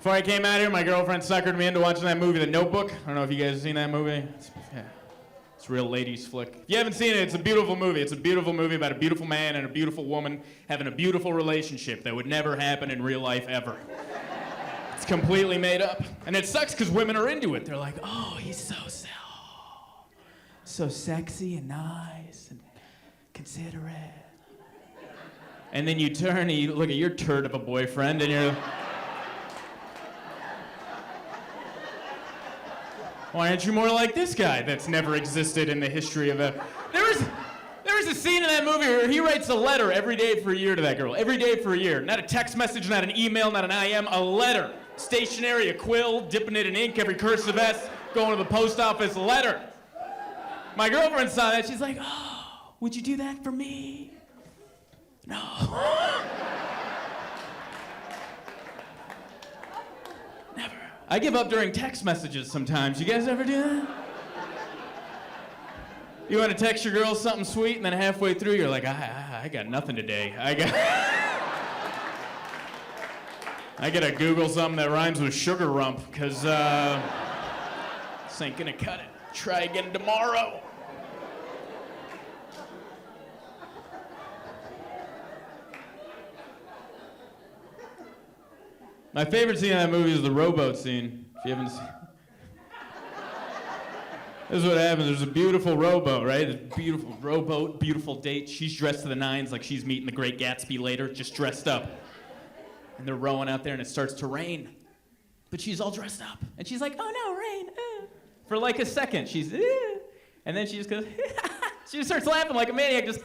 Before I came out here, my girlfriend suckered me into watching that movie, The Notebook. I don't know if you guys have seen that movie. It's a real ladies flick. If you haven't seen it, it's a beautiful movie. It's a beautiful movie about a beautiful man and a beautiful woman having a beautiful relationship that would never happen in real life ever. It's completely made up. And it sucks because women are into it. They're like, oh, he's so sexy and nice and considerate. And then you turn and you look at your turd of a boyfriend and you're... Why aren't you more like this guy that's never existed in the history of a... There was a scene in that movie where he writes a letter every day for a year to that girl. Every day for a year. Not a text message, not an email, not an IM, a letter. Stationery, a quill, dipping it in ink, every cursive S, going to the post office, letter. My girlfriend saw that, she's like, oh, would you do that for me? No. Never. I give up during text messages sometimes. You guys ever do that? You want to text your girl something sweet, and then halfway through you're like, I got nothing today. I gotta Google something that rhymes with sugar rump, because this ain't gonna cut it. Try again tomorrow. My favorite scene in that movie is the rowboat scene. If you haven't seen, this is what happens. There's a beautiful rowboat, right? A beautiful rowboat, beautiful date. She's dressed to the nines like she's meeting the Great Gatsby later, just dressed up. And they're rowing out there, and it starts to rain. But she's all dressed up, and she's like, "Oh no, rain!" For like a second, she's, and then she just goes, she just starts laughing like a maniac, just.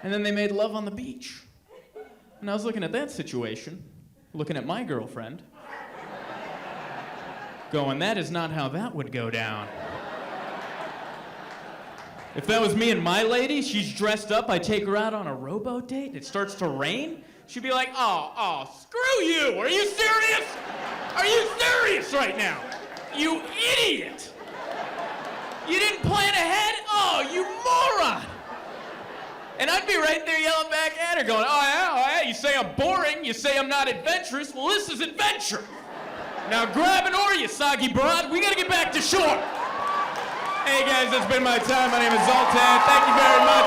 And then they made love on the beach. And I was looking at that situation, looking at my girlfriend, going, that is not how that would go down. If that was me and my lady, she's dressed up, I take her out on a rowboat date, it starts to rain, she'd be like, oh, screw you, are you serious? Are you serious right now? You idiot! You didn't plan ahead? Oh, you moron! And I'd be right there yelling back at her going, oh yeah, you say I'm boring, you say I'm not adventurous, well this is adventure. Now grab an oar, you soggy broad, we gotta get back to shore. Hey guys, that's been my time, my name is Zoltan, thank you very much.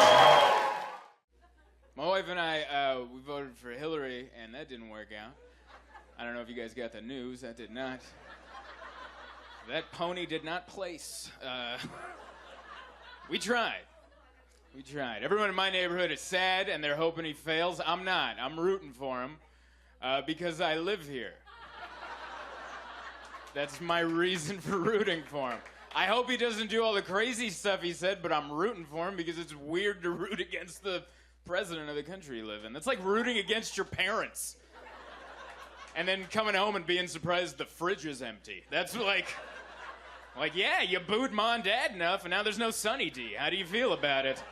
My wife and I, we voted for Hillary, and that didn't work out. I don't know if you guys got the news, that did not. That pony did not place. We tried. We tried. Everyone in my neighborhood is sad, and they're hoping he fails. I'm not. I'm rooting for him because I live here. That's my reason for rooting for him. I hope he doesn't do all the crazy stuff he said, but I'm rooting for him because it's weird to root against the president of the country you live in. That's like rooting against your parents. And then coming home and being surprised the fridge is empty. That's like, yeah, you booed Mom and Dad enough, and now there's no Sunny D. How do you feel about it?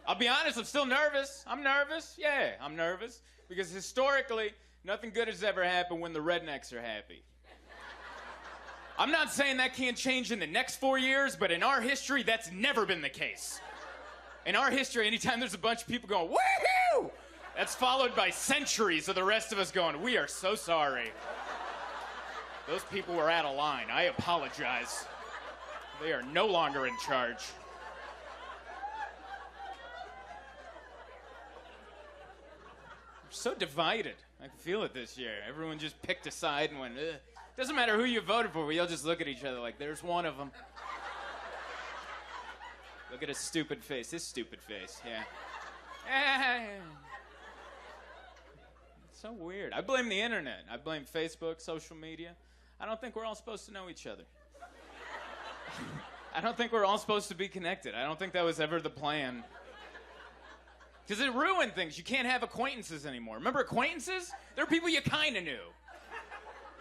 I'll be honest, I'm still nervous. I'm nervous. Yeah, I'm nervous. Because historically, nothing good has ever happened when the rednecks are happy. I'm not saying that can't change in the next 4 years, but in our history, that's never been the case. In our history, anytime there's a bunch of people going, woohoo! That's followed by centuries of the rest of us going, we are so sorry. Those people were out of line. I apologize. They are no longer in charge. We're so divided. I can feel it this year. Everyone just picked a side and went, ugh. Doesn't matter who you voted for, we all just look at each other like, there's one of them. Look at his stupid face. His stupid face, yeah. It's so weird. I blame the internet. I blame Facebook, social media. I don't think we're all supposed to know each other. I don't think we're all supposed to be connected. I don't think that was ever the plan. Because it ruined things. You can't have acquaintances anymore. Remember acquaintances? They're people you kind of knew.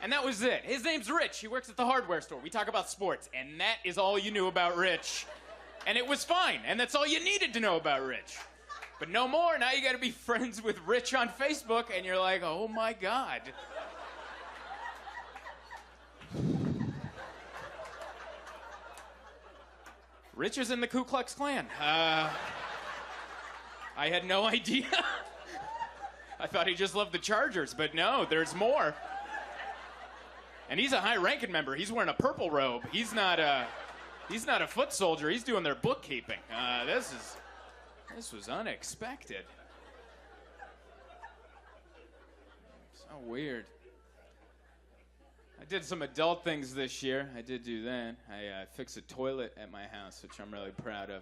And that was it. His name's Rich. He works at the hardware store. We talk about sports. And that is all you knew about Rich. And it was fine. And that's all you needed to know about Rich. But no more. Now you got to be friends with Rich on Facebook. And you're like, oh my God. Rich is in the Ku Klux Klan. I had no idea. I thought he just loved the Chargers, but no, there's more. And he's a high-ranking member. He's wearing a purple robe. He's not a foot soldier. He's doing their bookkeeping. This was unexpected. So weird. I did some adult things this year. I did do that. I fixed a toilet at my house, which I'm really proud of.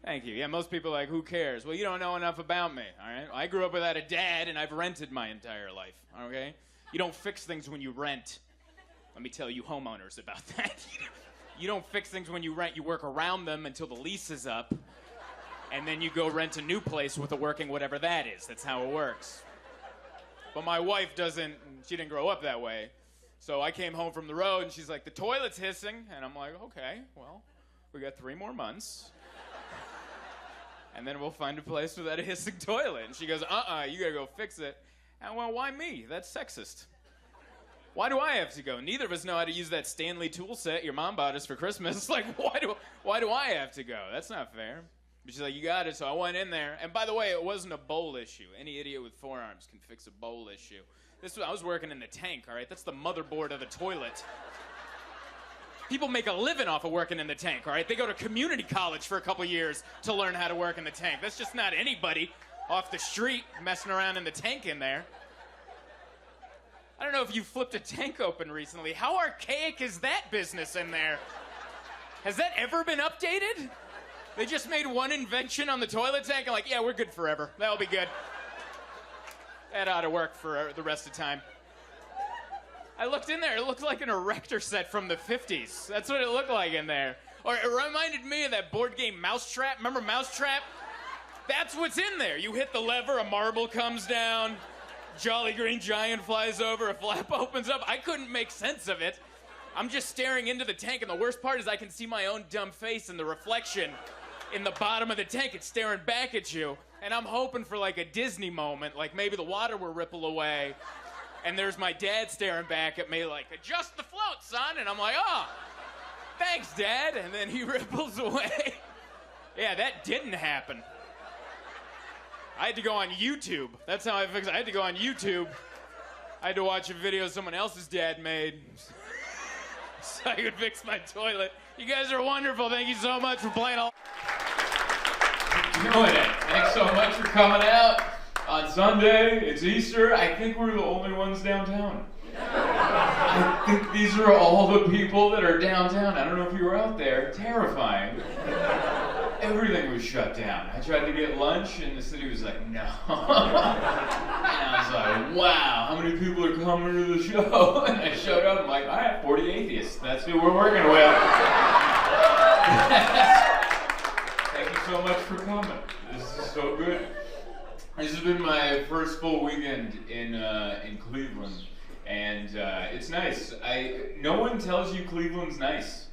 Thank you. Yeah, most people are like, who cares? Well, you don't know enough about me, all right? I grew up without a dad, and I've rented my entire life, okay? You don't fix things when you rent. Let me tell you homeowners about that. You don't fix things when you rent. You work around them until the lease is up, and then you go rent a new place with a working whatever that is. That's how it works. But my wife she didn't grow up that way. So I came home from the road, and she's like, the toilet's hissing. And I'm like, okay, well, we got 3 more months. And then we'll find a place without a hissing toilet. And she goes, you gotta go fix it. And well, why me? That's sexist. Why do I have to go? Neither of us know how to use that Stanley tool set your mom bought us for Christmas. Like, why do I have to go? That's not fair. But she's like, you got it. So I went in there. And by the way, it wasn't a bowl issue. Any idiot with forearms can fix a bowl issue. I was working in the tank, all right? That's the motherboard of the toilet. People make a living off of working in the tank, all right? They go to community college for a couple years to learn how to work in the tank. That's just not anybody off the street messing around in the tank in there. I don't know if you flipped a tank open recently. How archaic is that business in there? Has that ever been updated? They just made one invention on the toilet tank and like, yeah, we're good forever. That'll be good. That ought to work for the rest of the time. I looked in there. It looked like an erector set from the 50s. That's what it looked like in there. Or it reminded me of that board game Mousetrap. Remember Mousetrap? That's what's in there. You hit the lever, a marble comes down, Jolly Green Giant flies over, a flap opens up. I couldn't make sense of it. I'm just staring into the tank, and the worst part is I can see my own dumb face in the reflection in the bottom of the tank. It's staring back at you, and I'm hoping for like a Disney moment, like maybe the water will ripple away. And there's my dad staring back at me like, adjust the float, son. And I'm like, oh, thanks, Dad. And then he ripples away. Yeah, that didn't happen. I had to go on YouTube. That's how I fixed it. I had to go on YouTube. I had to watch a video someone else's dad made so I could fix my toilet. You guys are wonderful. Thank you so much for playing all. Doing it. Thanks so much for coming out. On Sunday, it's Easter. I think we're the only ones downtown. I think these are all the people that are downtown. I don't know if you were out there. Terrifying. Everything was shut down. I tried to get lunch, and the city was like, no. And I was like, wow, how many people are coming to the show? And I showed up, I'm like, all right, 40 atheists. That's who we're working with. Thank you so much for coming. This is so good. This has been my first full weekend in Cleveland, and it's nice. No one tells you Cleveland's nice.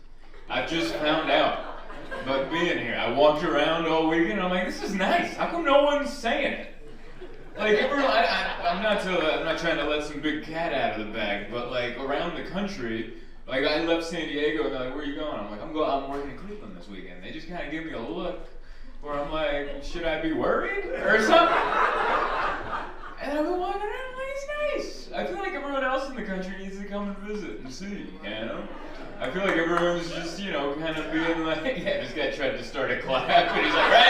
I've just found out by being here. I walked around all weekend, and I'm like, this is nice. How come no one's saying it? Like everyone, I'm not trying to let some big cat out of the bag, but like around the country, like I left San Diego, and they're like, where are you going? I'm like, I'm working in Cleveland this weekend. They just kind of give me a look. Where I'm like, should I be worried or something? And I've been walking around like, it's nice. I feel like everyone else in the country needs to come and visit and see, you know? I feel like everyone's just, kind of being like, yeah, this guy tried to start a clap, and he's like, right?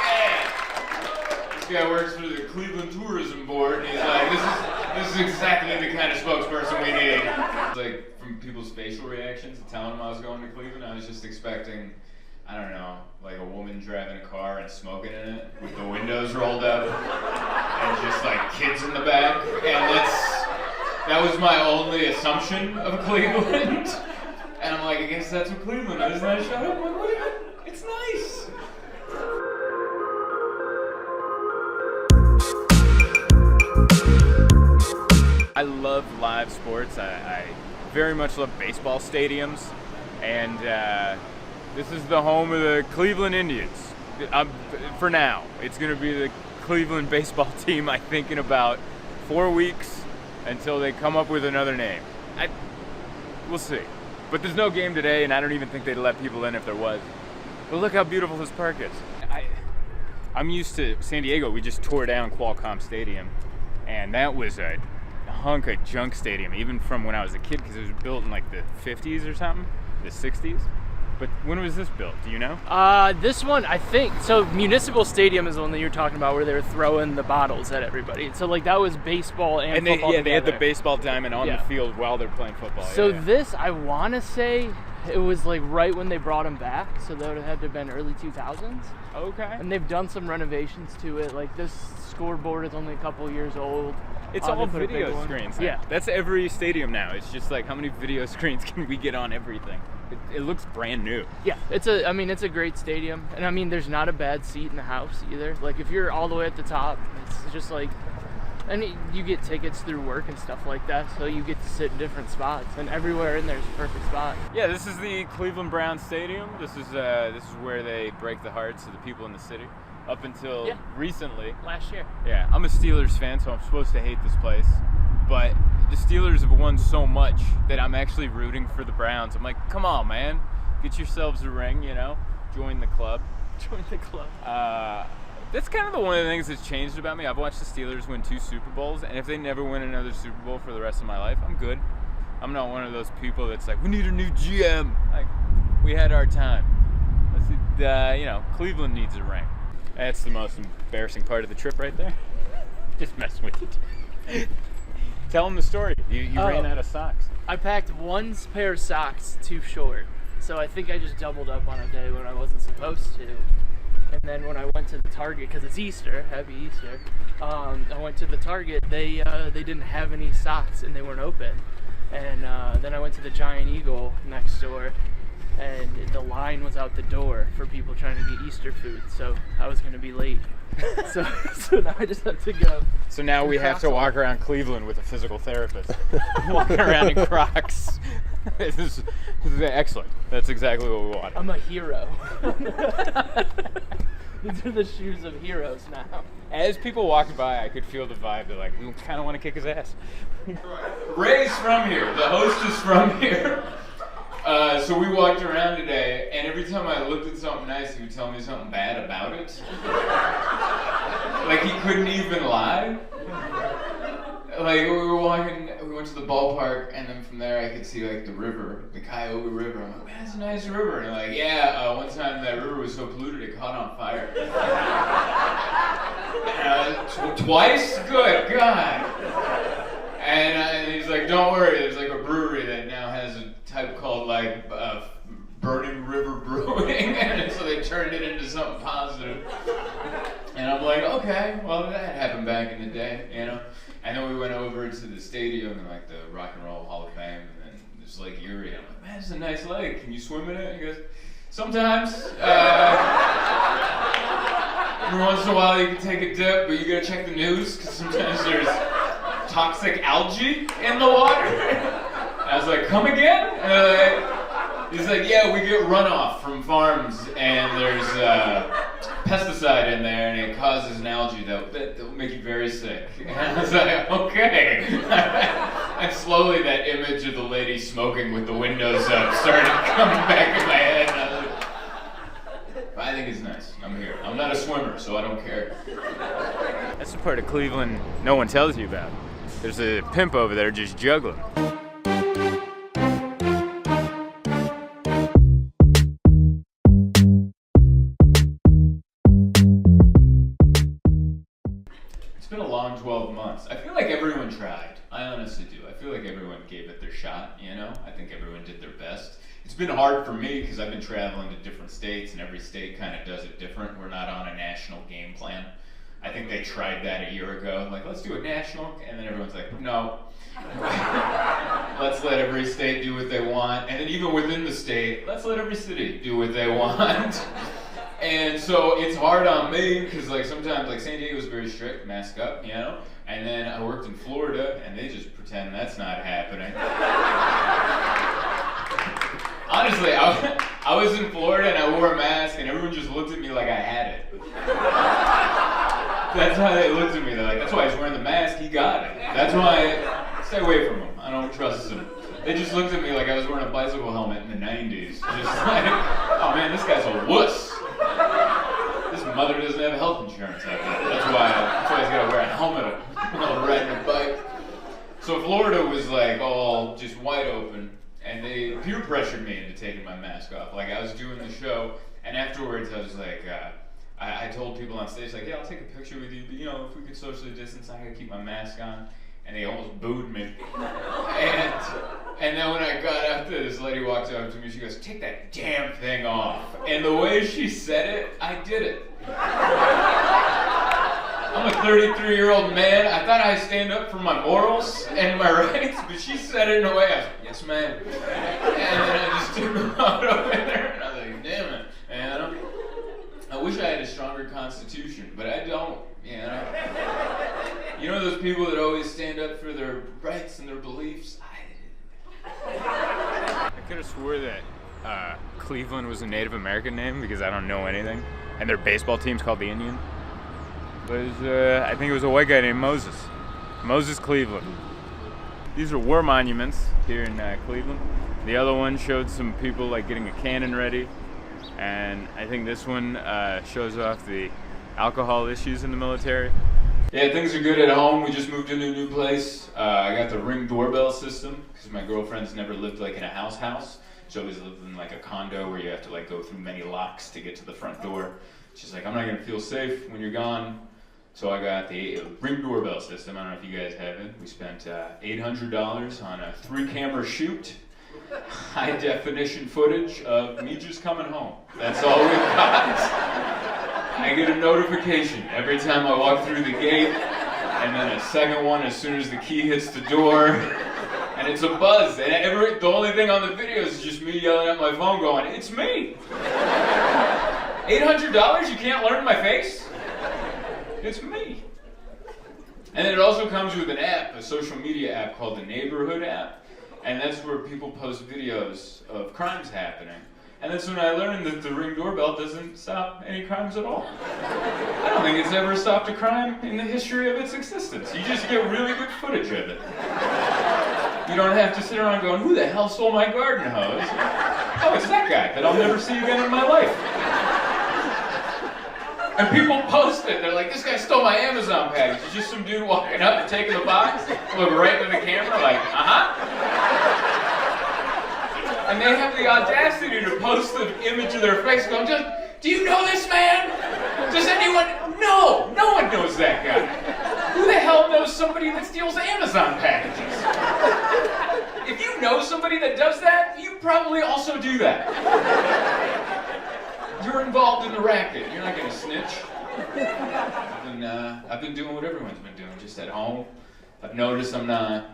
Yeah. This guy works for the Cleveland Tourism Board, and he's like, this is exactly the kind of spokesperson we need. It's like, from people's facial reactions to telling them I was going to Cleveland, I was just expecting, I don't know, like a woman driving a car and smoking in it with the windows rolled up and just like kids in the back. And that was my only assumption of Cleveland. And I'm like, I guess that's what Cleveland is. And I showed up, I'm like, what is it? It's nice. I love live sports. I very much love baseball stadiums, and this is the home of the Cleveland Indians. For now, it's going to be the Cleveland baseball team, I think, in about 4 weeks until they come up with another name. We'll see. But there's no game today, and I don't even think they'd let people in if there was. But look how beautiful this park is. I'm used to San Diego. We just tore down Qualcomm Stadium, and that was a hunk of junk stadium, even from when I was a kid, because it was built in like the 50s or something, the 60s. But when was this built? Do you know? This one, I think, so Municipal Stadium is the one that you're talking about where they were throwing the bottles at everybody. So like that was baseball and football they together. had the baseball diamond on the field while they're playing football. So this, I want to say, it was like right when they brought them back. So that would have had to have been early 2000s. Okay. And they've done some renovations to it. Like this scoreboard is only a couple years old. It's all video screens. Yeah. That's every stadium now. It's just like, how many video screens can we get on everything? It looks brand new. Yeah, it's a great stadium. And I mean, there's not a bad seat in the house either. Like if you're all the way at the top, it's just like, and you get tickets through work and stuff like that, so you get to sit in different spots, and everywhere in there is a perfect spot. Yeah, this is the Cleveland Browns Stadium. This is where they break the hearts of the people in the city. Up until recently. Last year. Yeah, I'm a Steelers fan, so I'm supposed to hate this place. But the Steelers have won so much that I'm actually rooting for the Browns. I'm like, come on, man. Get yourselves a ring, you know? Join the club. Join the club. That's kind of the one of the things that's changed about me. I've watched the Steelers win 2 Super Bowls, and if they never win another Super Bowl for the rest of my life, I'm good. I'm not one of those people that's like, we need a new GM. Like, we had our time. Cleveland needs a ring. That's the most embarrassing part of the trip right there. Just messing with you. Tell them the story. You ran out of socks. I packed one pair of socks too short, so I think I just doubled up on a day when I wasn't supposed to. And then when I went to the Target, because it's Easter, happy Easter, I went to the Target, they didn't have any socks and they weren't open. And then I went to the Giant Eagle next door, and the line was out the door for people trying to get Easter food, so I was going to be late. so now I just have to go. So now we have to walk around Cleveland with a physical therapist. Walking around in Crocs. This is excellent. That's exactly what we wanted. I'm a hero. These are the shoes of heroes now. As people walked by, I could feel the vibe. They're like, we kind of want to kick his ass. Ray's from here. The host is from here. So we walked around today, and every time I looked at something nice, he would tell me something bad about it. Like he couldn't even lie. Like we were walking, we went to the ballpark, and then from there I could see like the river, the Cuyahoga River. I'm like, man, that's a nice river. And they're like, yeah, one time that river was so polluted it caught on fire. Twice? Good God. And he's like, don't worry, there's like a brewery that now has a type called like Burning River Brewing, and so they turned it into something positive. And I'm like, okay, well that happened back in the day, you know. And then we went over to the stadium and like the Rock and Roll Hall of Fame, and then there's Lake Erie. I'm like, man, it's a nice lake. Can you swim in it? He goes, sometimes. Every once in a while you can take a dip, but you gotta check the news because sometimes there's toxic algae in the water. I was like, come again? He's like, yeah, we get runoff from farms, and there's pesticide in there, and it causes an algae that will make you very sick. And I was like, okay. And slowly that image of the lady smoking with the windows up started coming back in my head. And I was like, I think it's nice. I'm here. I'm not a swimmer, so I don't care. That's the part of Cleveland no one tells you about. There's a pimp over there just juggling. It's been a long 12 months. I feel like everyone tried. I honestly do. I feel like everyone gave it their shot, you know? I think everyone did their best. It's been hard for me because I've been traveling to different states, and every state kind of does it different. We're not on a national game plan. I think they tried that a year ago. Like, let's do a national, and then everyone's like, no. Let's let every state do what they want. And then even within the state, let's let every city do what they want. And so it's hard on me because like sometimes like San Diego is very strict, mask up, you know? And then I worked in Florida and they just pretend that's not happening. Honestly, I was in Florida and I wore a mask and everyone just looked at me like I had it. That's how they looked at me. They're like, that's why he's wearing the mask, he got it. That's why, stay away from him. I don't trust him. They just looked at me like I was wearing a bicycle helmet in the 90s. Just like, oh man, this guy's a wuss. His mother doesn't have health insurance. That's why he's got to wear a helmet while riding a bike. So Florida was like all just wide open, and they peer pressured me into taking my mask off. Like I was doing the show, and afterwards I was like, I told people on stage, like, yeah, I'll take a picture with you, but you know, if we could socially distance, I gotta keep my mask on. And they almost booed me. And then when I got out there, this lady walks up to me, she goes, take that damn thing off. And the way she said it, I did it. I'm a 33-year-old man. I thought I'd stand up for my morals and my rights, but she said it in a way, I was like, yes, ma'am. And then I just took them out over there, and I was like, damn it, man. I wish I had a stronger constitution, but I don't, you know. You know those people that always stand up for their rights and their beliefs? I could have swore that Cleveland was a Native American name because I don't know anything, and their baseball team's called the Indian. But I think it was a white guy named Moses. Moses Cleveland. These are war monuments here in Cleveland. The other one showed some people like getting a cannon ready, and I think this one shows off the alcohol issues in the military. Yeah, things are good at home. We just moved into a new place. I got the Ring doorbell system because my girlfriend's never lived like in a house. She always lived in like a condo where you have to like go through many locks to get to the front door. She's like, I'm not gonna feel safe when you're gone. So I got the Ring doorbell system. I don't know if you guys have it. We spent $800 on a 3-camera shoot. High definition footage of me just coming home. That's all we've got. I get a notification every time I walk through the gate, and then a second one as soon as the key hits the door, and it's a buzz. And the only thing on the video is just me yelling at my phone going, it's me! $800? You can't learn my face? It's me. And then it also comes with an app, a social media app called the Neighborhood app, and that's where people post videos of crimes happening. And that's when I learned that the Ring doorbell doesn't stop any crimes at all. I don't think it's ever stopped a crime in the history of its existence. You just get really good footage of it. You don't have to sit around going, who the hell stole my garden hose? Oh, it's that guy that I'll never see again in my life. And people post it. They're like, this guy stole my Amazon package. It's just some dude walking up and taking the box, look right into the camera like, And they have the audacity to post the image of their face going, do you know this man? Does anyone? No one knows that guy. Who the hell knows somebody that steals Amazon packages? If you know somebody that does that, you probably also do that. You're involved in the racket. You're not gonna snitch. I've been doing what everyone's been doing, just at home. I've noticed I'm out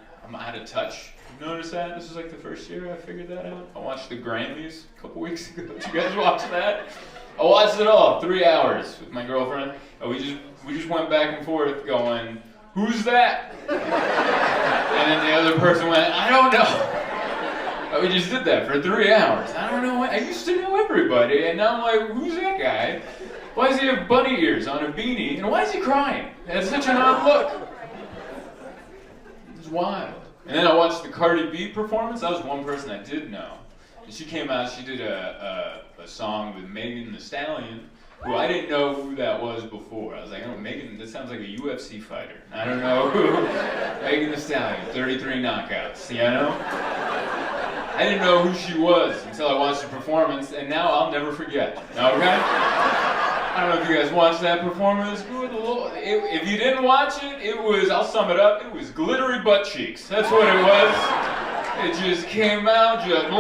of touch. Notice that? This is like the first year I figured that out. I watched the Grammys a couple weeks ago. Did you guys watch that? I watched it all, 3 hours with my girlfriend. And we just went back and forth going, who's that? And then the other person went, I don't know. And we just did that for 3 hours. I don't know. I used to know everybody, and now I'm like, who's that guy? Why does he have bunny ears on a beanie? And why is he crying? That's such an odd look. It's wild. And then I watched the Cardi B performance. That was one person I did know. And she came out, she did a song with Megan Thee Stallion, who I didn't know who that was before. I was like, oh, Megan, that sounds like a UFC fighter. I don't know who. Megan Thee Stallion, 33 knockouts, you know? I didn't know who she was until I watched the performance, and now I'll never forget, okay? I don't know if you guys watched that performance. If you didn't watch it was, I'll sum it up, it was glittery butt cheeks. That's what it was. It just came out, and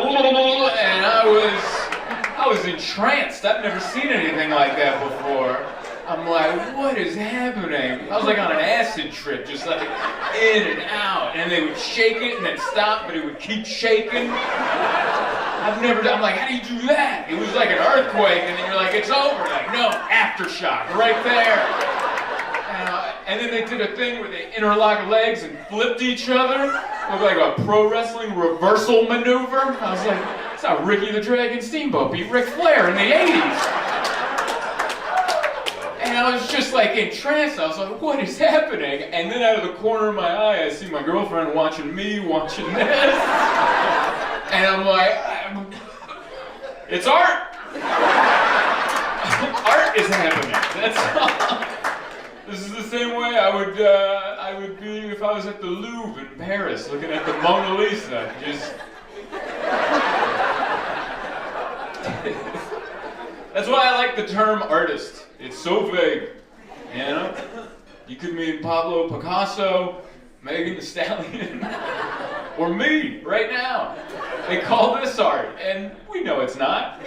I was entranced. I've never seen anything like that before. I'm like, what is happening? I was like on an acid trip, just like in and out. And they would shake it and then stop, but it would keep shaking. I'm like, how do you do that? It was like an earthquake, and then you're like, it's over. Like, no, aftershock, right there. And then they did a thing where they interlocked legs and flipped each other. Looked like a pro wrestling reversal maneuver. I was like, that's how Ricky the Dragon Steamboat beat Ric Flair in the 80s. And I was just like entranced. I was like, what is happening? And then out of the corner of my eye, I see my girlfriend watching me, watching this. And I'm like, it's art. Art is happening. That's all. This is the same way I would be if I was at the Louvre in Paris looking at the Mona Lisa. Just. That's why I like the term artist. It's so vague, you know? You could mean Pablo Picasso, Megan Thee Stallion, or me right now. They call this art, and we know it's not.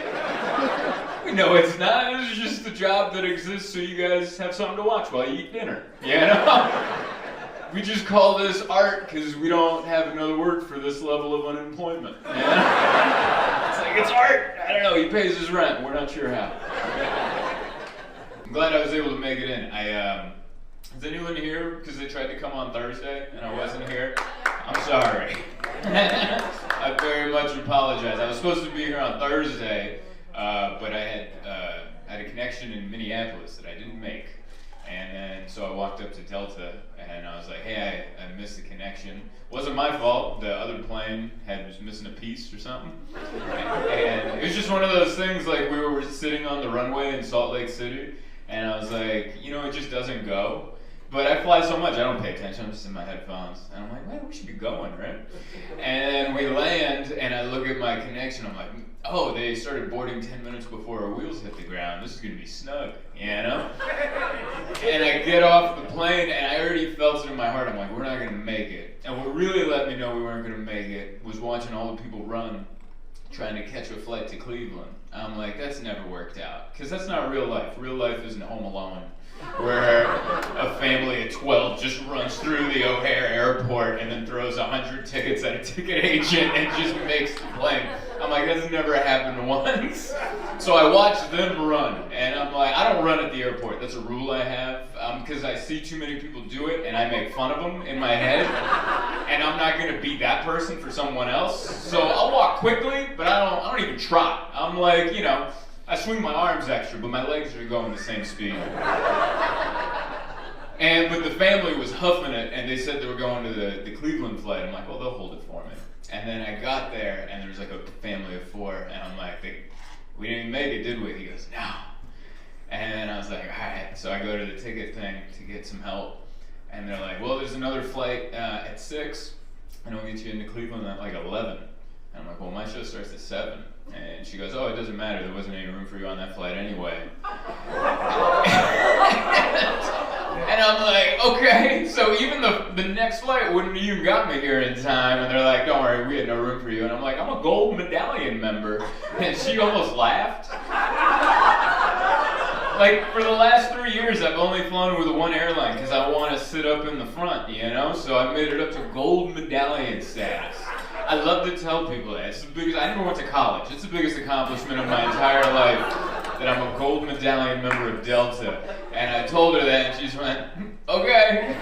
We know it's not. It's just a job that exists so you guys have something to watch while you eat dinner, you know? We just call this art because we don't have another word for this level of unemployment. You know? It's like, it's art. I don't know, he pays his rent. We're not sure how. I'm glad I was able to make it in. Is anyone here because they tried to come on Thursday and I wasn't here? I'm sorry. I very much apologize. I was supposed to be here on Thursday, but I had a connection in Minneapolis that I didn't make. And then, so I walked up to Delta and I was like, hey, I missed the connection. It wasn't my fault. The other plane was missing a piece or something. And it was just one of those things, like we were sitting on the runway in Salt Lake City and I was like, you know, it just doesn't go. But I fly so much, I don't pay attention. I'm just in my headphones. And I'm like, man, we should be going, right? And we land, and I look at my connection. I'm like, oh, they started boarding 10 minutes before our wheels hit the ground. This is going to be snug, you know? And I get off the plane, and I already felt it in my heart. I'm like, we're not going to make it. And what really let me know we weren't going to make it was watching all the people run, trying to catch a flight to Cleveland. I'm like, that's never worked out. Because that's not real life. Real life isn't Home Alone, where a family of 12 just runs through the O'Hare airport and then throws 100 tickets at a ticket agent and just makes the plane. I'm like, that's never happened once. So I watched them run, and I'm like, I don't run at the airport. That's a rule I have, because I see too many people do it, and I make fun of them in my head, and I'm not going to be that person for someone else. So I'll walk quickly, but I don't even trot. I'm like, you know, I swing my arms extra, but my legs are going the same speed. But the family was huffing it, and they said they were going to the Cleveland flight. I'm like, well, they'll hold it for me. And then I got there, and there was like a family of 4, and I'm like, we didn't even make it, did we? He goes, no. And I was like, all right. So I go to the ticket thing to get some help, and they're like, well, there's another flight at 6, and we'll get you into Cleveland at like 11. And I'm like, well, my show starts at 7. And she goes, oh, it doesn't matter. There wasn't any room for you on that flight anyway. And I'm like, okay. So even the next flight wouldn't have even got me here in time. And they're like, don't worry, we had no room for you. And I'm like, I'm a gold medallion member. And she almost laughed. Like, for the last 3 years, I've only flown with one airline because I want to sit up in the front, you know? So I made it up to gold medallion status. I love to tell people that. It's the biggest, I never went to college. It's the biggest accomplishment of my entire life that I'm a gold medallion member of Delta. And I told her that, and she just went, okay.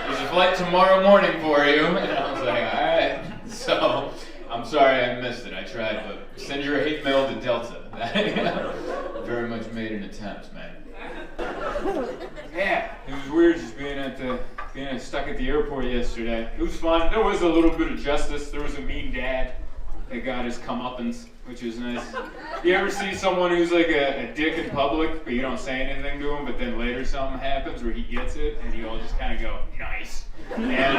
There's a flight tomorrow morning for you. And I was like, all right. So, I'm sorry I missed it. I tried, but send your hate mail to Delta. Very much made an attempt, man. Yeah, it was weird just being stuck at the airport yesterday. It was fun. There was a little bit of justice. There was a mean dad that got his comeuppance, which was nice. You ever see someone who's like a dick in public, but you don't say anything to him, but then later something happens where he gets it, and you all just kind of go, nice. And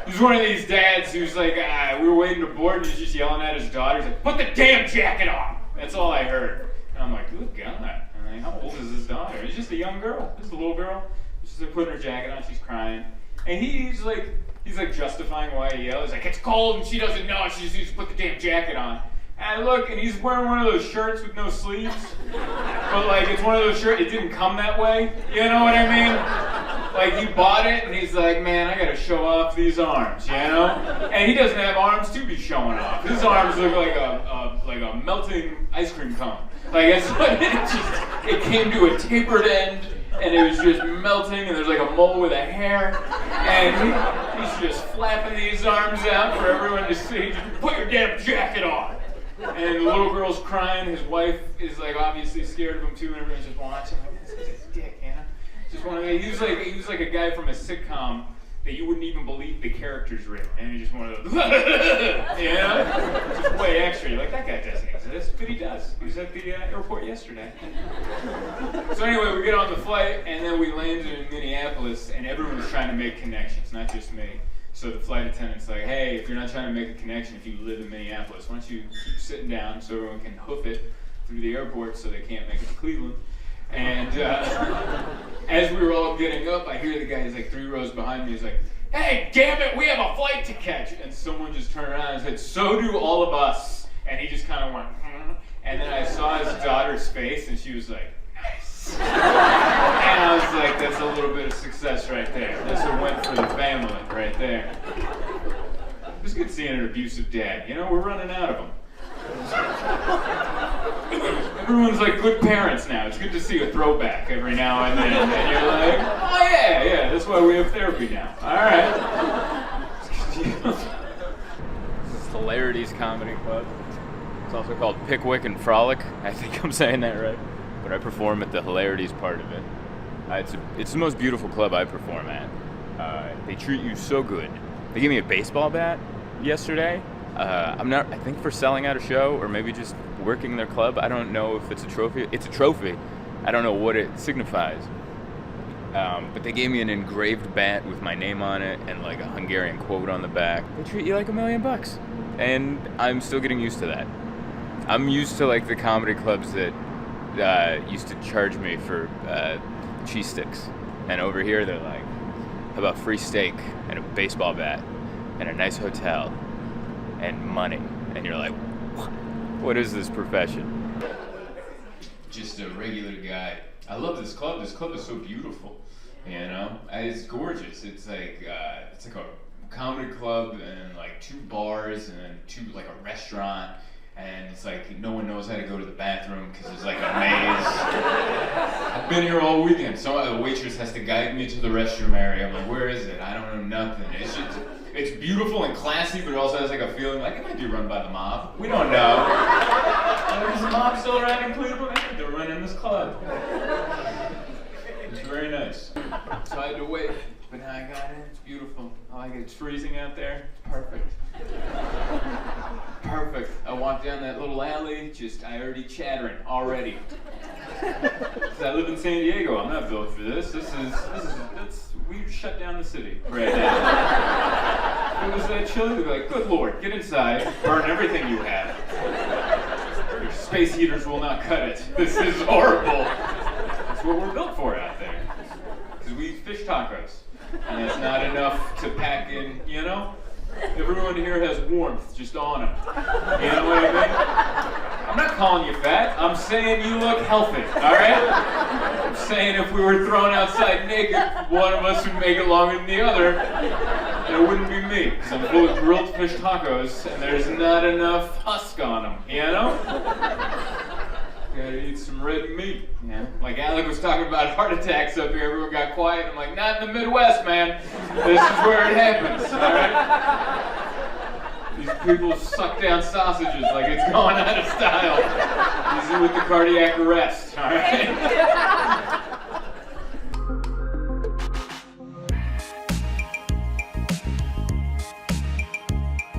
he's one of these dads who's like, we were waiting to board, and he's just yelling at his daughter. He's like, put the damn jacket on. That's all I heard. And I'm like, good God. I'm like, how old is his daughter? It's just a young girl. Just a little girl. She's like putting her jacket on. She's crying. And he's like justifying why he yells. He's like, it's cold, and she doesn't know. She just needs to put the damn jacket on. And I look, and he's wearing one of those shirts with no sleeves. But like, it's one of those shirts, it didn't come that way. You know what I mean? Like, he bought it, and he's like, man, I gotta show off these arms, you know? And he doesn't have arms to be showing off. His arms look like a melting ice cream cone. Like, it came to a tapered end, and it was just melting, and there's like a mole with a hair, and he's just flapping these arms out for everyone to see. Just put your damn jacket on. And the little girl's crying. His wife is like obviously scared of him too, and everyone's just watching. This is his dick, you know? Just one of the, he was like a guy from a sitcom that you wouldn't even believe the characters written. And he just one of those, you know? Just way extra. You're like, that guy doesn't exist, but he does. He was at the airport yesterday. So anyway, we get on the flight, and then we landed in Minneapolis, and everyone's trying to make connections, not just me. So the flight attendant's like, hey, if you're not trying to make a connection, if you live in Minneapolis, why don't you keep sitting down so everyone can hoof it through the airport so they can't make it to Cleveland. And as we were all getting up, I hear the guy, he's like 3 rows behind me, he's like, hey, damn it, we have a flight to catch. And someone just turned around and said, so do all of us. And he just kind of went, and then I saw his daughter's face, and she was like, nice. And I was like, that's a little bit of success right there. That's a win for the family right there. It was good seeing an abusive dad. You know, we're running out of them. Everyone's like good parents now. It's good to see a throwback every now and then. And you're like, oh yeah, that's why we have therapy now. All right. This is Hilarities Comedy Club. It's also called Pickwick and Frolic. I think I'm saying that right. But I perform at the Hilarities part of it. It's the most beautiful club I perform at. They treat you so good. They gave me a baseball bat yesterday. I think for selling out a show or maybe just working their club. I don't know if it's a trophy. It's a trophy. I don't know what it signifies. But they gave me an engraved bat with my name on it and like a Hungarian quote on the back. They treat you like $1 million. And I'm still getting used to that. I'm used to like the comedy clubs that used to charge me for cheese sticks. And over here they're like, how about free steak and a baseball bat and a nice hotel and money? And you're like, what is this profession? Just a regular guy. I love this club. This club is so beautiful. You know, it's gorgeous. It's like a comedy club and like 2 bars and then like a restaurant. And it's like no one knows how to go to the bathroom because it's like a maze. I've been here all weekend. So the waitress has to guide me to the restroom area. I'm like, where is it? I don't know nothing. It's beautiful and classy, but it also has like a feeling like it might be run by the mob. We don't know. There's a mob still around in Cleveland. I think they're running this club. It's very nice. So I had to wait, but now I got in. It's beautiful. I like it. It's freezing out there. Perfect. Perfect. I walked down that little alley, I already chattering already. I live in San Diego. I'm not built for this. We shut down the city right now. If it was that chilly, they'd be like, good Lord, get inside, burn everything you have. Your space heaters will not cut it. This is horrible. That's what we're built for out there. Because we eat fish tacos. And that's not enough to pack in, you know? Everyone here has warmth just on them. You know what I mean? I'm not calling you fat. I'm saying you look healthy, all right? I'm saying if we were thrown outside naked, one of us would make it longer than the other, and it wouldn't be me, because I'm full of grilled fish tacos, and there's not enough husk on them, you know? Gotta eat some red meat, yeah. Like Alec was talking about heart attacks up here, everyone got quiet. I'm like, not in the Midwest, man. This is where it happens, all right? These people suck down sausages like it's going out of style. Easy with the cardiac arrest, all right?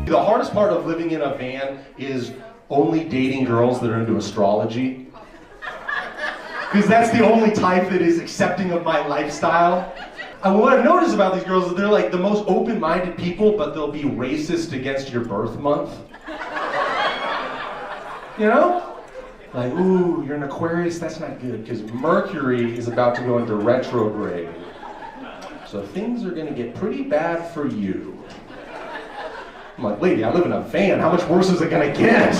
The hardest part of living in a van is only dating girls that are into astrology. Because that's the only type that is accepting of my lifestyle. And what I've noticed about these girls is they're like the most open-minded people, but they'll be racist against your birth month. You know? Like, ooh, you're an Aquarius, that's not good, because Mercury is about to go into retrograde. So things are gonna get pretty bad for you. I'm like, lady, I live in a van, how much worse is it gonna get?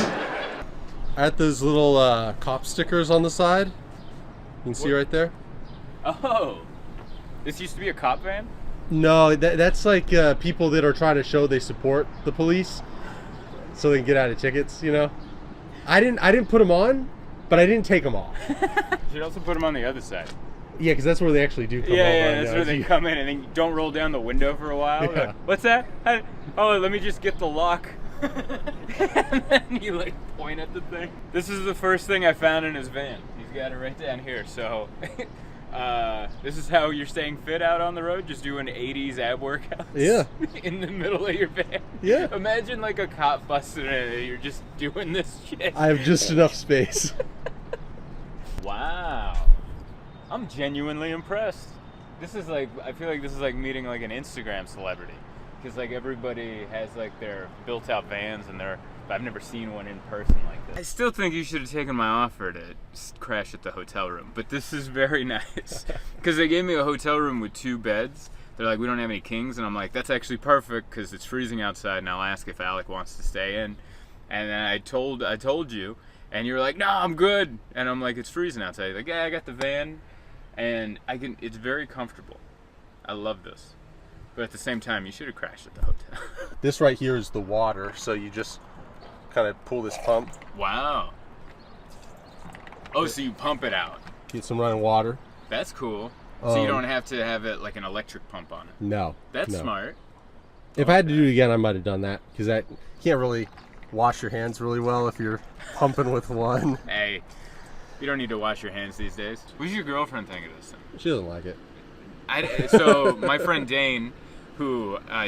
At those little cop stickers on the side. You can see right there. Oh, this used to be a cop van? No, that's like people that are trying to show they support the police so they can get out of tickets, you know? I didn't put them on, but I didn't take them off. You should also put them on the other side. Yeah, because that's where they actually do come yeah, off. Yeah, that's where they come in and then don't roll down the window for a while. Yeah. Like, what's that? Oh, let me just get the lock And then you like point at the thing. This is the first thing I found in his van. He's got it right down here. So this is how you're staying fit out on the road, just doing 80s ab workouts. Yeah. In the middle of your van. Yeah. Imagine like a cop busting in and you're just doing this shit. I have just enough space. Wow. I'm genuinely impressed. This is like, I feel like this is like meeting like an Instagram celebrity. Because like everybody has like their built out vans and I've never seen one in person like this. I still think you should have taken my offer to crash at the hotel room, but this is very nice. Because they gave me a hotel room with 2 beds. They're like, we don't have any kings, and I'm like, that's actually perfect because it's freezing outside, and I'll ask if Alec wants to stay in. And then I told you, and you were like, no, I'm good. And I'm like, it's freezing outside. You're like, yeah, I got the van, and it's very comfortable. I love this. But at the same time, you should have crashed at the hotel. This right here is the water, so you just kind of pull this pump. Wow. Oh, so you pump it out. Get some running water. That's cool. So you don't have to have it like an electric pump on it. No. That's no. smart. If I had to do it again, I might have done that, because you can't really wash your hands really well if you're pumping with one. Hey, you don't need to wash your hands these days. What does your girlfriend think of this thing? She doesn't like it. So my friend Dane,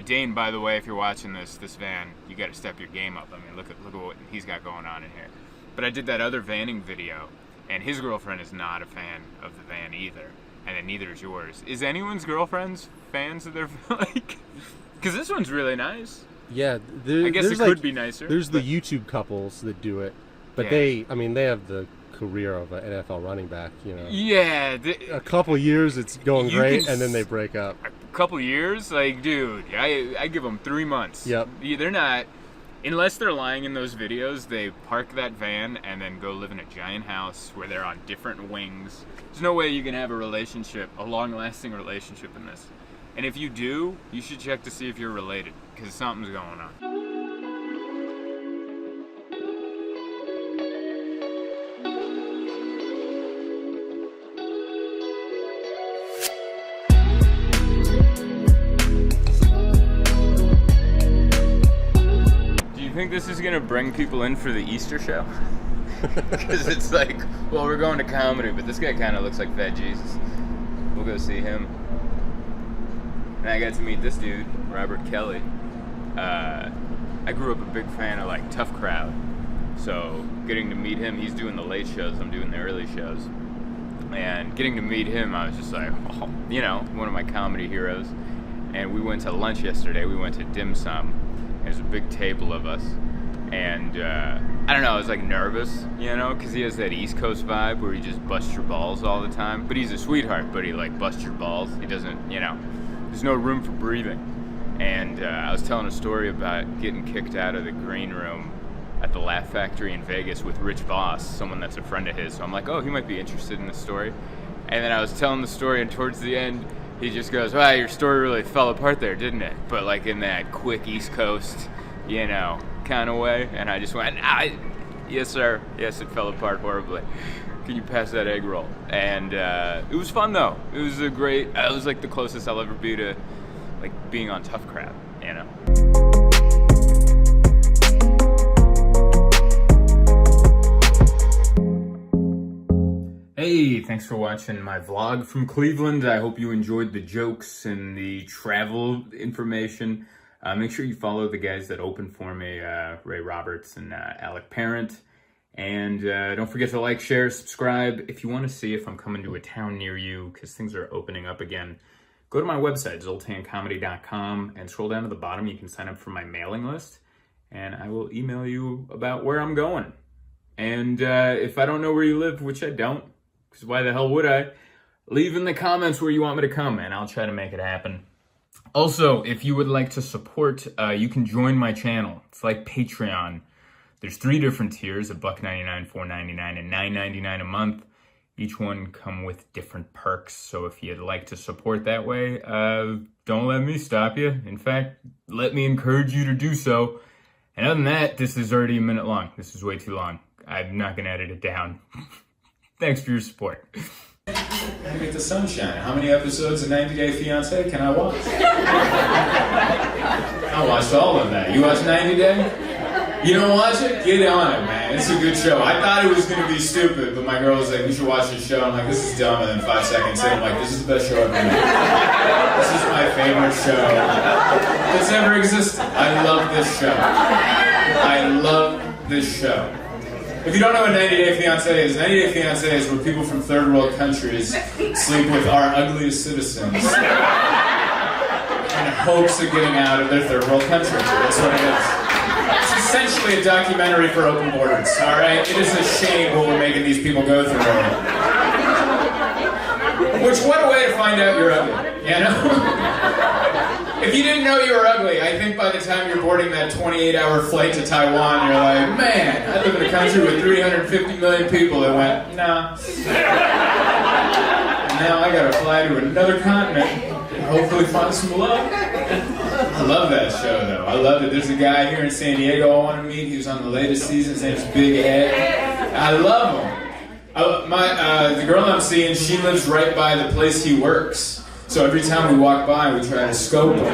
Dane, by the way, if you're watching this van, you got to step your game up. I mean, look at what he's got going on in here. But I did that other vanning video, and his girlfriend is not a fan of the van either, and then neither is yours. Is anyone's girlfriends fans of their like? Because this one's really nice. Yeah, I guess it could be nicer. There's the YouTube couples that do it, but yeah. they have the career of an NFL running back, you know. Yeah. A couple years it's going great, and then they break up. A couple years? Like, dude, I give them 3 months. Yep. They're not, unless they're lying in those videos, they park that van and then go live in a giant house where they're on different wings. There's no way you can have a long-lasting relationship in this. And if you do, you should check to see if you're related, because something's going on. Do you think this is gonna bring people in for the Easter show? Because it's like, well, we're going to comedy, but this guy kind of looks like Fat Jesus. We'll go see him. And I got to meet this dude, Robert Kelly. I grew up a big fan of like Tough Crowd, so getting to meet him, he's doing the late shows, I'm doing the early shows, and getting to meet him, I was just like, oh, you know, one of my comedy heroes. And we went to lunch yesterday. We went to Dim Sum. There's a big table of us, and I don't know, I was like nervous, you know, because he has that East Coast vibe where he just busts your balls all the time. But he's a sweetheart, but he like busts your balls. He doesn't, you know, there's no room for breathing. And I was telling a story about getting kicked out of the green room at the Laugh Factory in Vegas with Rich Voss, someone that's a friend of his. So I'm like, oh, he might be interested in this story. And then I was telling the story, and towards the end, he just goes, wow, your story really fell apart there, didn't it? But like in that quick East Coast, you know, kind of way. And I just went, yes, sir. Yes, it fell apart horribly. Can you pass that egg roll? And it was fun, though. It was it was like the closest I'll ever be to like being on Tough Crowd, you know? Hey, thanks for watching my vlog from Cleveland. I hope you enjoyed the jokes and the travel information. Make sure you follow the guys that opened for me, Ray Roberts and Alec Parent. And don't forget to like, share, subscribe. If you want to see if I'm coming to a town near you, because things are opening up again, go to my website, zoltancomedy.com, and scroll down to the bottom. You can sign up for my mailing list, and I will email you about where I'm going. And if I don't know where you live, which I don't, because why the hell would I? Leave in the comments where you want me to come, and I'll try to make it happen. Also, if you would like to support, you can join my channel. It's like Patreon. There's 3 different tiers, $1.99, $4.99, and $9.99 a month. Each one come with different perks, so if you'd like to support that way, don't let me stop you. In fact, let me encourage you to do so. And other than that, this is already a minute long. This is way too long. I'm not going to edit it down. Thanks for your support. Make the sunshine. How many episodes of 90 Day Fiancé can I watch? I watched all of that. You watched 90 Day? You don't watch it? Get on it, man. It's a good show. I thought it was going to be stupid, but my girl was like, we should watch this show. I'm like, this is dumb. And then 5 seconds in, I'm like, this is the best show I've ever made. This is my favorite show that's ever existed. I love this show. I love this show. If you don't know what 90 Day Fiancé is, 90 Day Fiancé is where people from third world countries sleep with our ugliest citizens in hopes of getting out of their third world country. That's what it is. It's essentially a documentary for open borders, all right? It is a shame what we're making these people go through. Which, what a way to find out you're ugly, you know? If you didn't know you were ugly, I think by the time you're boarding that 28-hour flight to Taiwan, you're like, man, I live in a country with 350 million people that went, nah. And now I gotta fly to another continent and hopefully find some love. I love that show, though. I love it. There's a guy here in San Diego I want to meet. He was on the latest season. His name's Big Ed. I love him. The girl I'm seeing, she lives right by the place he works. So every time we walk by, we try to scope him.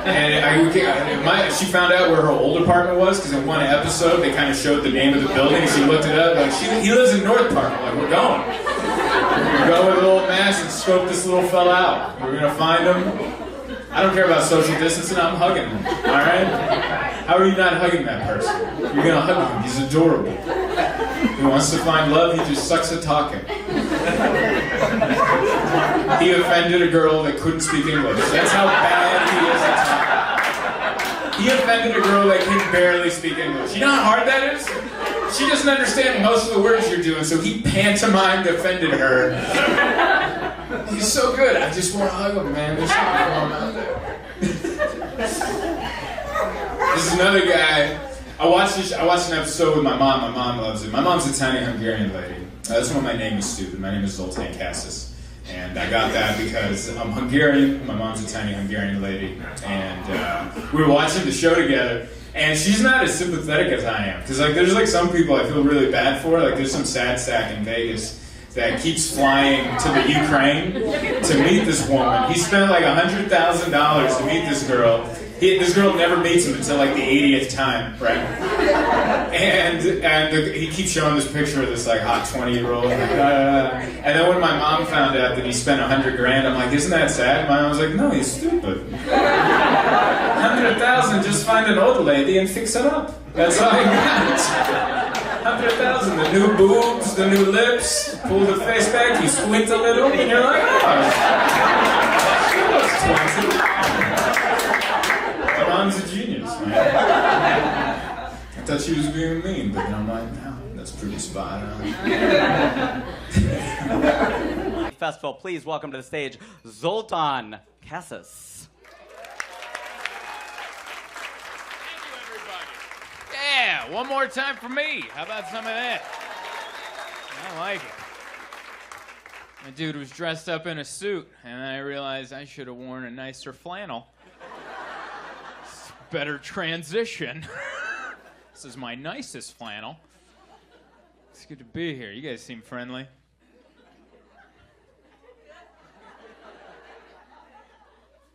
And she found out where her old apartment was, because in one episode, they kind of showed the name of the building. She looked it up. Like, he lives in North Park. I'm like, we're going. We're going to go with a little mask and scope this little fella out. We're going to find him. I don't care about social distancing, I'm hugging him, all right? How are you not hugging that person? You're gonna hug him, he's adorable. He wants to find love, he just sucks at talking. He offended a girl that couldn't speak English. That's how bad he is at talking. He offended a girl that can barely speak English. You know how hard that is? She doesn't understand most of the words you're doing, so he pantomimed offended her. He's so good. I just want to hug him, man. There's something wrong out there. This is another guy. I watched an episode with my mom. My mom loves it. My mom's a tiny Hungarian lady. That's why my name is stupid. My name is Zoltan Kaszas. And I got that because I'm Hungarian. My mom's a tiny Hungarian lady. And we were watching the show together. And she's not as sympathetic as I am. Because there's some people I feel really bad for. Like there's some sad sack in Vegas that keeps flying to the Ukraine to meet this woman. He spent like $100,000 to meet this girl. This girl never meets him until like the 80th time, right? And he keeps showing this picture of this like hot 20-year-old. And then when my mom found out that he spent $100,000, I'm like, isn't that sad? My mom was like, no, he's stupid. $100,000, just find an old lady and fix it up. That's all I got. 100,000, the new boobs, the new lips, pull the face back, you squint a little, and you're like, oh, she looks 20. My mom's a genius, man. I thought she was being mean, but I'm like, no, that's pretty spot on. Festival, please welcome to the stage Zoltan Kaszas. Yeah, one more time for me. How about some of that? I like it. My dude was dressed up in a suit, and then I realized I should have worn a nicer flannel. Better transition. This is my nicest flannel. It's good to be here. You guys seem friendly.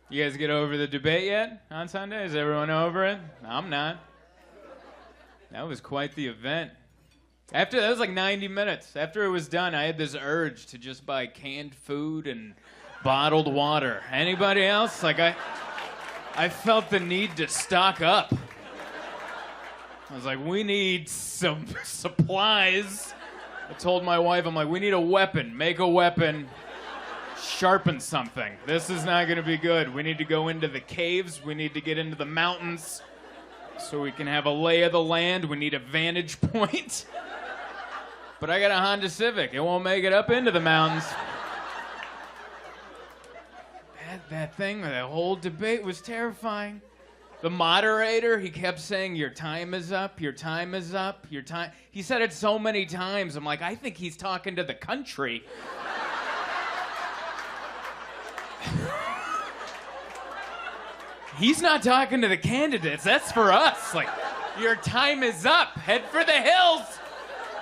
You guys get over the debate yet on Sunday? Is everyone over it? I'm not. That was quite the event. That was like 90 minutes. After it was done, I had this urge to just buy canned food and bottled water. Anybody else? I felt the need to stock up. I was like, we need some supplies. I told my wife, I'm like, we need a weapon. Make a weapon. Sharpen something. This is not going to be good. We need to go into the caves. We need to get into the mountains. So we can have a lay of the land. We need a vantage point. But I got a Honda Civic. It won't make it up into the mountains. That whole debate was terrifying. The moderator, he kept saying, your time is up, your time is up, your time. He said it so many times. I'm like, I think he's talking to the country. He's not talking to the candidates. That's for us. Like, your time is up. Head for the hills.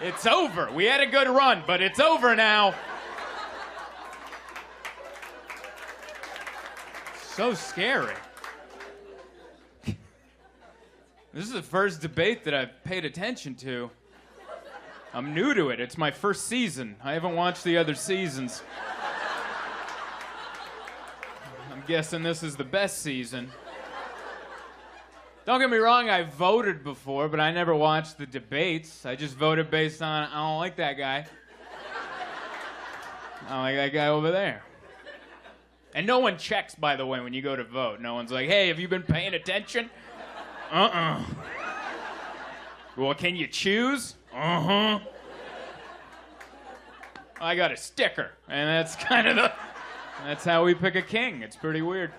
It's over. We had a good run, but it's over now. So scary. This is the first debate that I've paid attention to. I'm new to it. It's my first season. I haven't watched the other seasons. I'm guessing this is the best season. Don't get me wrong, I voted before, but I never watched the debates. I just voted based on, I don't like that guy. I don't like that guy over there. And no one checks, by the way, when you go to vote. No one's like, hey, have you been paying attention? Well, can you choose? I got a sticker, and that's kind of that's how we pick a king. It's pretty weird.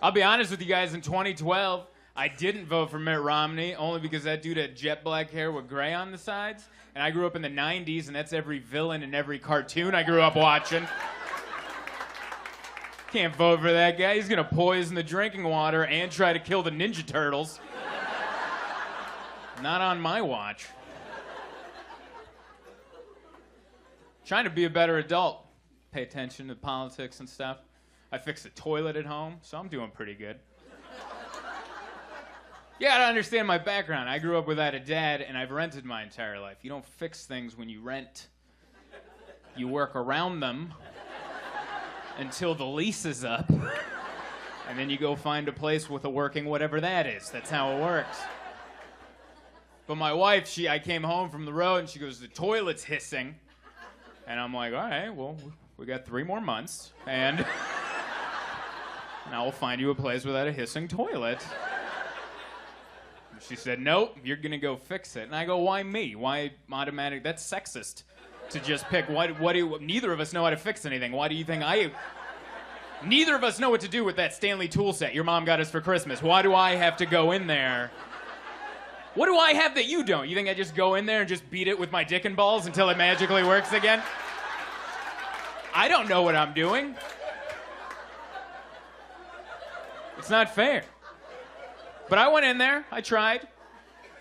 I'll be honest with you guys, in 2012, I didn't vote for Mitt Romney, only because that dude had jet black hair with gray on the sides, and I grew up in the 90s, and that's every villain in every cartoon I grew up watching. Can't vote for that guy. He's gonna poison the drinking water and try to kill the Ninja Turtles. Not on my watch. Trying to be a better adult. Pay attention to politics and stuff. I fixed the toilet at home, so I'm doing pretty good. You gotta understand my background. I grew up without a dad, and I've rented my entire life. You don't fix things when you rent. You work around them until the lease is up, and then you go find a place with a working whatever that is. That's how it works. But my wife, I came home from the road, and she goes, the toilet's hissing. And I'm like, all right, well, we got 3 more months, and now we'll find you a place without a hissing toilet. She said, nope, you're going to go fix it. And I go, why me? Why automatic? That's sexist to just pick. Neither of us know how to fix anything. Why do you think neither of us know what to do with that Stanley tool set your mom got us for Christmas. Why do I have to go in there? What do I have that you don't? You think I just go in there and just beat it with my dick and balls until it magically works again? I don't know what I'm doing. It's not fair. But I went in there, I tried,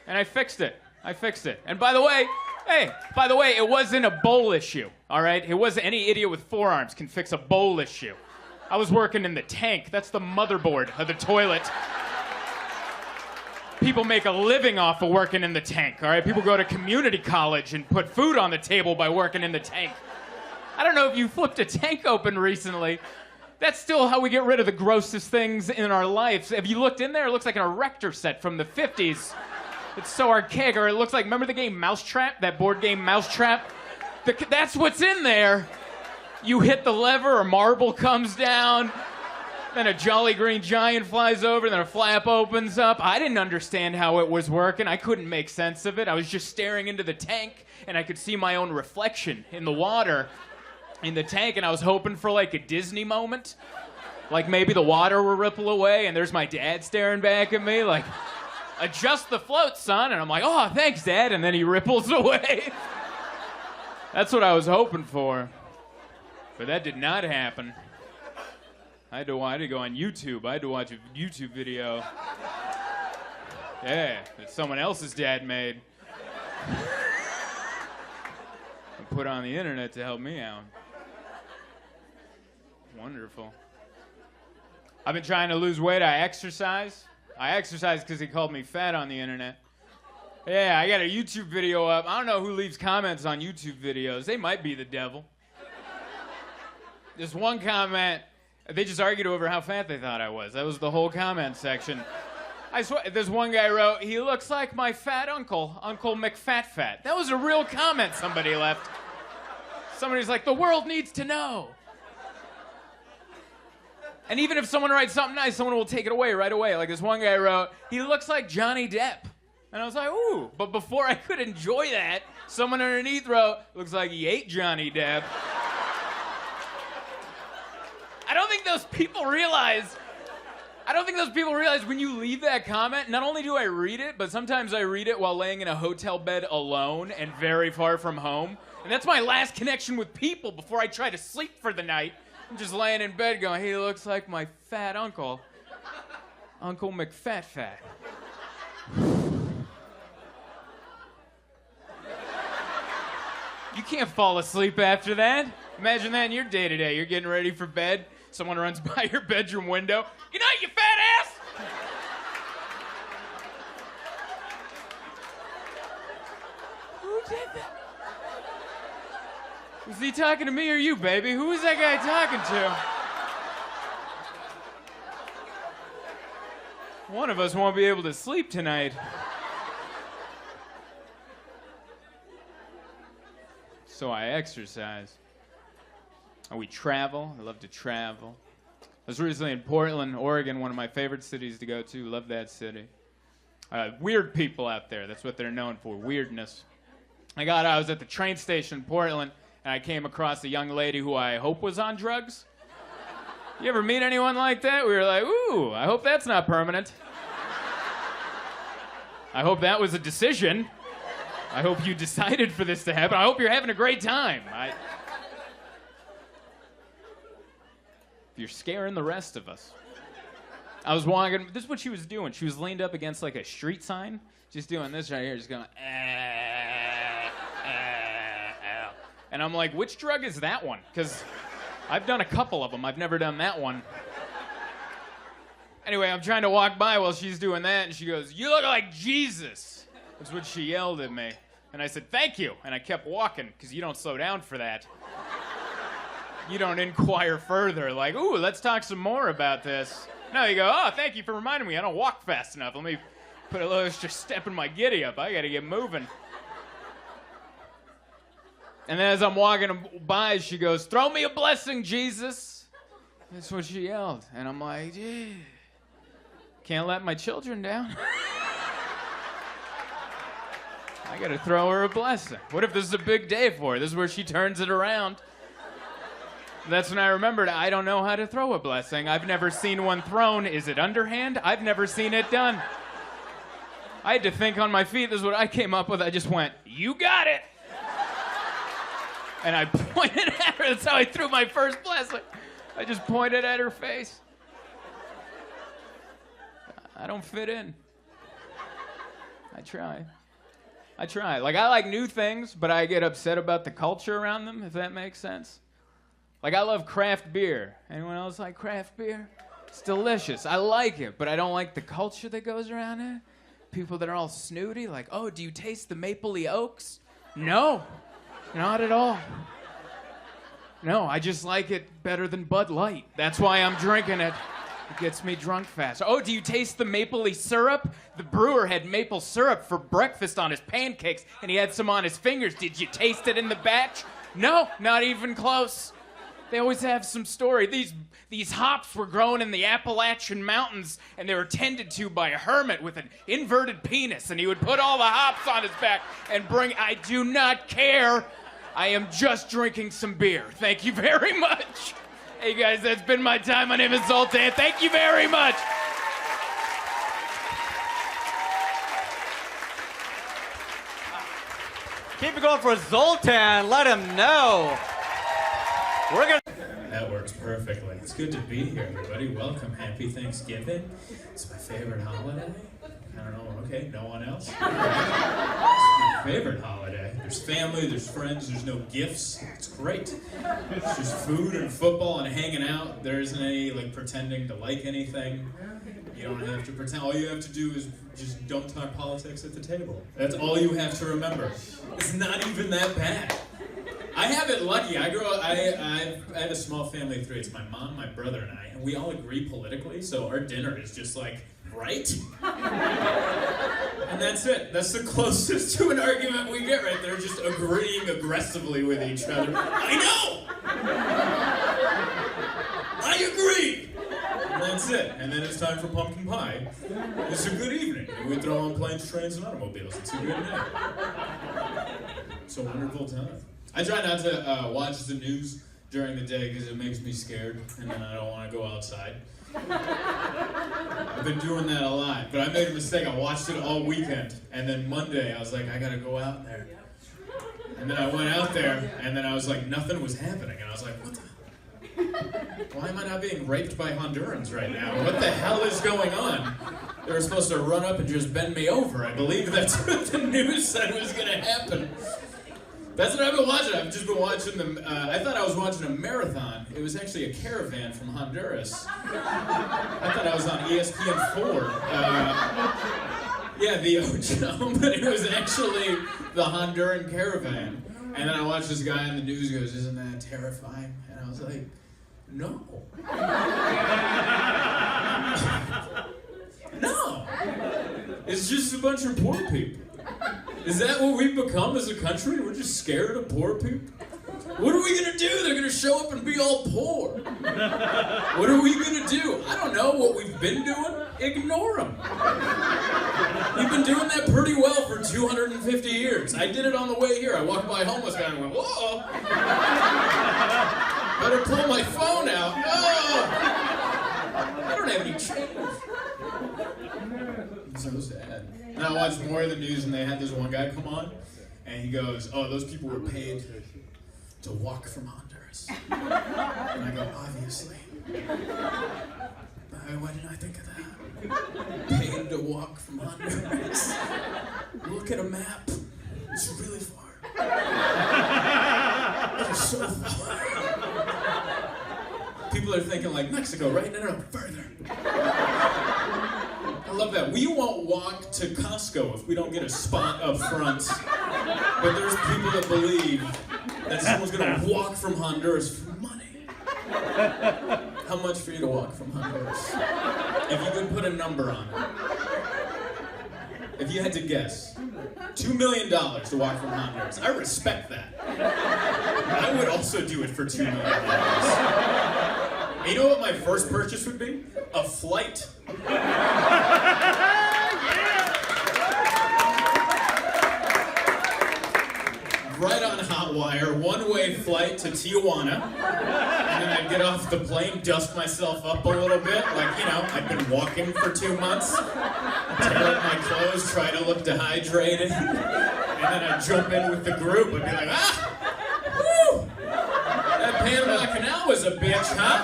and I fixed it. And by the way, it wasn't a bowl issue, all right? It wasn't any idiot with 4 arms can fix a bowl issue. I was working in the tank. That's the motherboard of the toilet. People make a living off of working in the tank, all right? People go to community college and put food on the table by working in the tank. I don't know if you flipped a tank open recently. That's still how we get rid of the grossest things in our lives. Have you looked in there? It looks like an erector set from the 50s. It's so archaic. Or it looks like, remember the game Mousetrap? That board game Mousetrap? That's what's in there. You hit the lever, a marble comes down, then a Jolly Green Giant flies over, then a flap opens up. I didn't understand how it was working. I couldn't make sense of it. I was just staring into the tank, and I could see my own reflection in the water in the tank, and I was hoping for like a Disney moment. Like maybe the water will ripple away, and there's my dad staring back at me like, adjust the float, son. And I'm like, oh, thanks, Dad. And then he ripples away. That's what I was hoping for. But that did not happen. I had to go on YouTube. I had to watch a YouTube video. Yeah, that someone else's dad made. And put on the internet to help me out. Wonderful. I've been trying to lose weight. I exercise because he called me fat on the internet. Yeah, I got a YouTube video up. I don't know who leaves comments on YouTube videos. They might be the devil. This one comment, they just argued over how fat they thought I was. That was the whole comment section. I swear, this one guy wrote, he looks like my fat uncle, Uncle McFatfat. That was a real comment somebody left. Somebody's like, the world needs to know. And even if someone writes something nice, someone will take it away right away. Like this one guy wrote, he looks like Johnny Depp. And I was like, ooh. But before I could enjoy that, someone underneath wrote, looks like he ate Johnny Depp. I don't think those people realize when you leave that comment, not only do I read it, but sometimes I read it while laying in a hotel bed alone and very far from home. And that's my last connection with people before I try to sleep for the night. I'm just laying in bed going, he looks like my fat uncle, Uncle McFatfat. You can't fall asleep after that. Imagine that in your day-to-day. You're getting ready for bed. Someone runs by your bedroom window. Good night, you fat ass! did that? Was he talking to me or you, baby? Who was that guy talking to? One of us won't be able to sleep tonight. So I exercise. And we travel. I love to travel. I was recently in Portland, Oregon, one of my favorite cities to go to. Love that city. Weird people out there. That's what they're known for, weirdness. I was at the train station in Portland, and I came across a young lady who I hope was on drugs. You ever meet anyone like that? We were like, ooh, I hope that's not permanent. I hope that was a decision. I hope you decided for this to happen. I hope you're having a great time. You're scaring the rest of us. I was walking. This is what she was doing. She was leaned up against like a street sign, just doing this right here, just going, and I'm like, which drug is that one? Because I've done a couple of them. I've never done that one. Anyway, I'm trying to walk by while she's doing that, and she goes, "You look like Jesus." That's what she yelled at me. And I said, "Thank you." And I kept walking, because you don't slow down for that. You don't inquire further, like, "Ooh, let's talk some more about this." No, you go, "Oh, thank you for reminding me. I don't walk fast enough. Let me put a little extra step in my giddy up. I got to get moving." And then as I'm walking by, she goes, "Throw me a blessing, Jesus." That's what she yelled. And I'm like, "Gee, can't let my children down." I got to throw her a blessing. What if this is a big day for her? This is where she turns it around. That's when I remembered I don't know how to throw a blessing. I've never seen one thrown. Is it underhand? I've never seen it done. I had to think on my feet. This is what I came up with. I just went, "You got it." And I pointed at her. That's how I threw my first blessing. I just pointed at her face. I don't fit in. I try. Like, I like new things, but I get upset about the culture around them, if that makes sense. Like, I love craft beer. Anyone else like craft beer? It's delicious. I like it, but I don't like the culture that goes around it. People that are all snooty, like, "Oh, do you taste the mapley oaks?" No, not at all. No, I just like it better than Bud Light. That's why I'm drinking it. It gets me drunk fast. "Oh, do you taste the mapley syrup? The brewer had maple syrup for breakfast on his pancakes, and he had some on his fingers. Did you taste it in the batch?" No, not even close. They always have some story. These hops were grown in the Appalachian Mountains, and they were tended to by a hermit with an inverted penis, and he would put all the hops on his back and bring... I do not care. I am just drinking some beer. Thank you very much. Hey, guys, that's been my time. My name is Zoltan. Thank you very much. Keep it going for Zoltan. Let him know. We're going to... That works perfectly. It's good to be here, everybody. Welcome. Happy Thanksgiving. It's my favorite holiday. I don't know. Okay, no one else? It's my favorite holiday. There's family, there's friends, there's no gifts. It's great. It's just food and football and hanging out. There isn't any, like, pretending to like anything. You don't have to pretend. All you have to do is just don't talk politics at the table. That's all you have to remember. It's not even that bad. I have it lucky. I had a small family of three. It's my mom, my brother, and I, and we all agree politically, so our dinner is just like, right? And that's it. That's the closest to an argument we get right there, just agreeing aggressively with each other. I know! I agree! And that's it. And then it's time for pumpkin pie. It's a good evening. And we throw on planes, trains, and automobiles. It's a good night. It's a wonderful time. I try not to watch the news during the day because it makes me scared, and then I don't want to go outside. I've been doing that a lot, but I made a mistake. I watched it all weekend, and then Monday I was like, I gotta go out there. And then I went out there, and then I was like, nothing was happening, and I was like, what the? Why am I not being raped by Hondurans right now? What the hell is going on? They were supposed to run up and just bend me over. I believe that's what the news said was gonna happen. That's what I've been watching. I've just been watching them. I thought I was watching a marathon. It was actually a caravan from Honduras. I thought I was on ESPN4. Yeah, the Ocho, but it was actually the Honduran caravan. And then I watched this guy on the news goes, "Isn't that terrifying?" And I was like, no. No. It's just a bunch of poor people. Is that what we've become as a country? We're just scared of poor people? What are we gonna do? They're gonna show up and be all poor. What are we gonna do? I don't know what we've been doing. Ignore them. We've been doing that pretty well for 250 years. I did it on the way here. I walked by a homeless guy and went, whoa. Better pull my phone out. Oh. I don't have any change. I'm so sad. And I watched more of the news and they had this one guy come on and he goes, "Oh, those people were paid to walk from Honduras." And I go, obviously. Why didn't I think of that? Paid to walk from Honduras. Look at a map. It's really far. It's so far. People are thinking like, Mexico, right? No, further. I love that. We won't walk to Costco if we don't get a spot up front. But there's people that believe that someone's gonna walk from Honduras for money. How much for you to walk from Honduras? If you could put a number on it. If you had to guess. $2 million to walk from Honduras. I respect that. I would also do it for $2 million. And you know what my first purchase would be? A flight. Right on Hotwire, one-way flight to Tijuana, and then I'd get off the plane, dust myself up a little bit, like, you know, I'd been walking for 2 months, tear up my clothes, try to look dehydrated, and then I'd jump in with the group and be like, woo! That Panama Canal was a bitch, huh?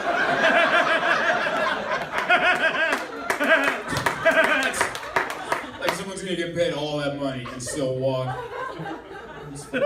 Like someone's gonna get paid all that money and still walk. It's fun.